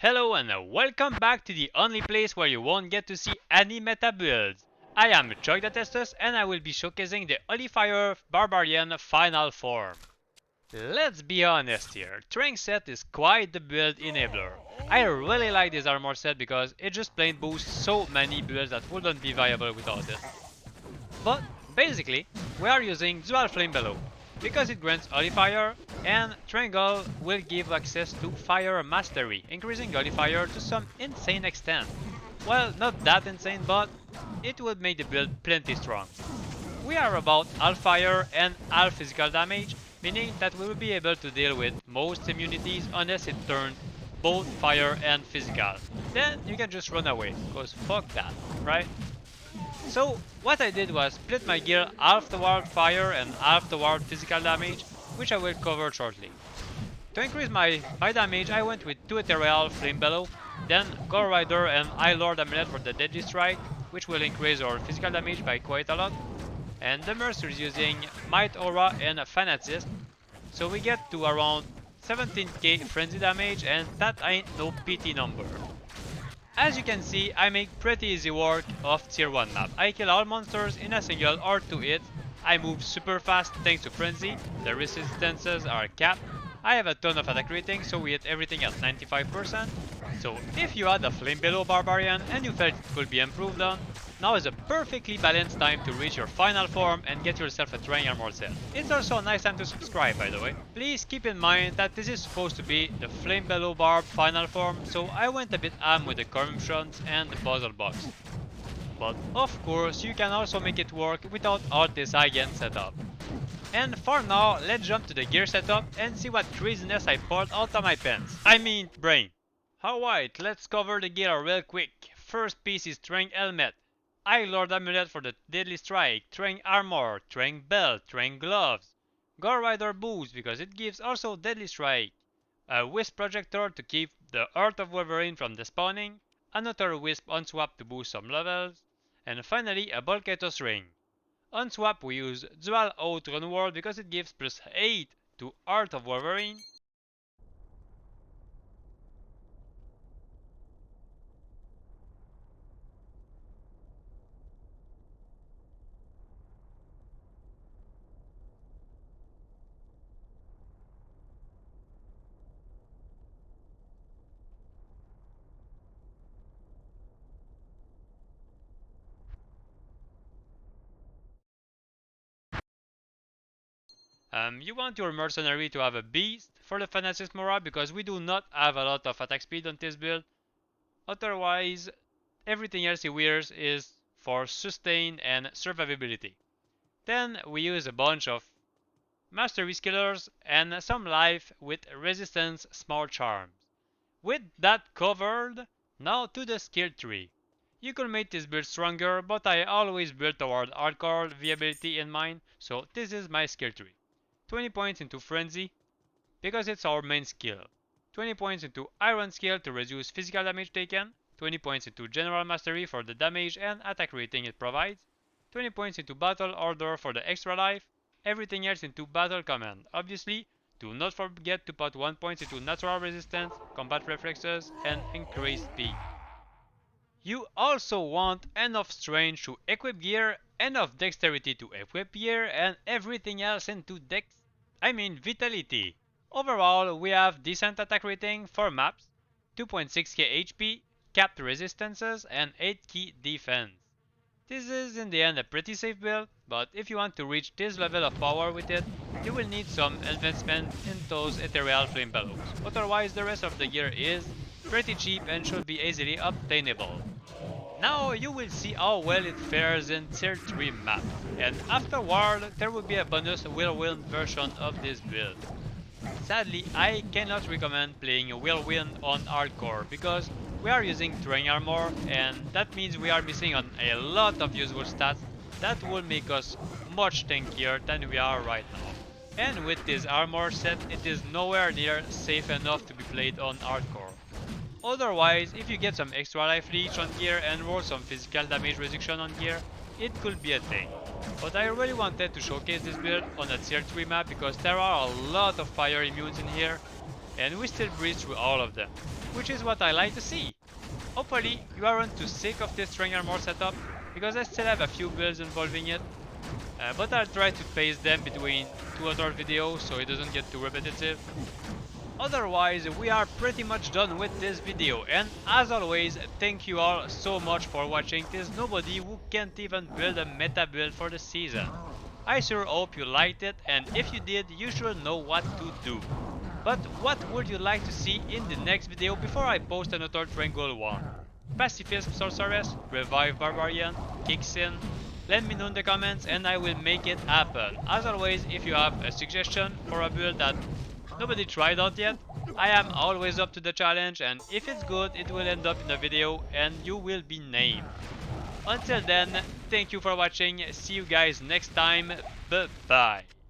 Hello and welcome back to the only place where you won't get to see any meta builds. I am Chuck the Testus and I will be showcasing the Fire Barbarian final form. Let's be honest here, Trang set is quite the build enabler. I really like this armor set because it just plain boosts so many builds that wouldn't be viable without it. But basically, we are using dual flamebellows because it grants Holy Fire, and Triangle will give access to Fire Mastery, increasing Holy Fire to some insane extent. Well, not that insane, but it would make the build plenty strong. We are about half fire and half physical damage, meaning that we will be able to deal with most immunities unless it turns both fire and physical. Then you can just run away, cause fuck that, right? So what I did was split my gear half toward fire and half toward physical damage, which I will cover shortly. To increase my damage, I went with 2 ethereal flamebellows, then Gore Rider and High Lord Amulet for the deadly strike, which will increase our physical damage by quite a lot, and the Merc is using Might Aura and Fanatist, so we get to around 17k frenzy damage, and that ain't no PT number. As you can see, I make pretty easy work of tier 1 map. I kill all monsters in a single or 2 hits. I move super fast thanks to frenzy, the resistances are capped. I have a ton of attack rating, so we hit everything at 95%. So if you had a Flamebellows Barbarian and you felt it could be improved on, now is a perfectly balanced time to reach your final form and get yourself a Trang armor set. It's also a nice time to subscribe, by the way. Please keep in mind that this is supposed to be the Flamebellows Barb final form, so I went a bit ham with the corruptions and the puzzle box. But of course, you can also make it work without all this high-end setup. And for now, let's jump to the gear setup and see what craziness I pulled out of my pants. I mean, brain. Alright, let's cover the gear real quick. First piece is Trang Helmet, High Lord Amulet for the Deadly Strike, Trang Armor, Trang Belt, Trang Gloves, Gore Rider Boost because it gives also Deadly Strike, a Wisp Projector to keep the Heart of Wolverine from despawning, another Wisp on swap to boost some levels, and finally a Bulkatos Ring. On swap we use Dual Oath Run World because it gives plus 8 to Heart of Wolverine, you want your mercenary to have a beast for the Fanatist Mora because we do not have a lot of attack speed on this build. Otherwise, everything else he wears is for sustain and survivability. Then we use a bunch of mastery skillers and some life with resistance small charms. With that covered, now to the skill tree. You could make this build stronger, but I always build toward hardcore viability in mind, so this is my skill tree. 20 points into Frenzy, because it's our main skill. 20 points into Iron Skill to reduce physical damage taken. 20 points into General Mastery for the damage and attack rating it provides. 20 points into Battle Order for the extra life. Everything else into Battle Command. Obviously, do not forget to put 1 point into Natural Resistance, Combat Reflexes, and Increased Speed. You also want enough strength to equip gear, enough dexterity to equip gear, and everything else into vitality. Overall, we have decent attack rating for maps, 2.6k HP, capped resistances, and 8k defense. This is in the end a pretty safe build, but if you want to reach this level of power with it, you will need some investment in those ethereal flamebellows. Otherwise, the rest of the gear is pretty cheap and should be easily obtainable. Now you will see how well it fares in tier 3 map, and afterward there will be a bonus whirlwind version of this build. Sadly, I cannot recommend playing a whirlwind on hardcore because we are using Trang armor and that means we are missing on a lot of useful stats that will make us much tankier than we are right now. And with this armor set, it is nowhere near safe enough to be played on hardcore. Otherwise, if you get some extra life leech on gear and roll some physical damage reduction on gear, it could be a thing. But I really wanted to showcase this build on a tier 3 map because there are a lot of fire immunes in here, and we still breeze through all of them, which is what I like to see. Hopefully you aren't too sick of this string armor setup, because I still have a few builds involving it, but I'll try to pace them between two other videos so it doesn't get too repetitive. Otherwise, we are pretty much done with this video, and as always, thank you all so much for watching. There's nobody who can't even build a meta build for the season. I sure hope you liked it, and if you did, you should know what to do. But what would you like to see in the next video before I post another triangle one? Pacifist Sorceress, Revive Barbarian, kicks in? Let me know in the comments and I will make it happen. As always, if you have a suggestion for a build that nobody tried out yet, I am always up to the challenge, and if it's good, it will end up in a video and you will be named. Until then, thank you for watching, see you guys next time, bye bye.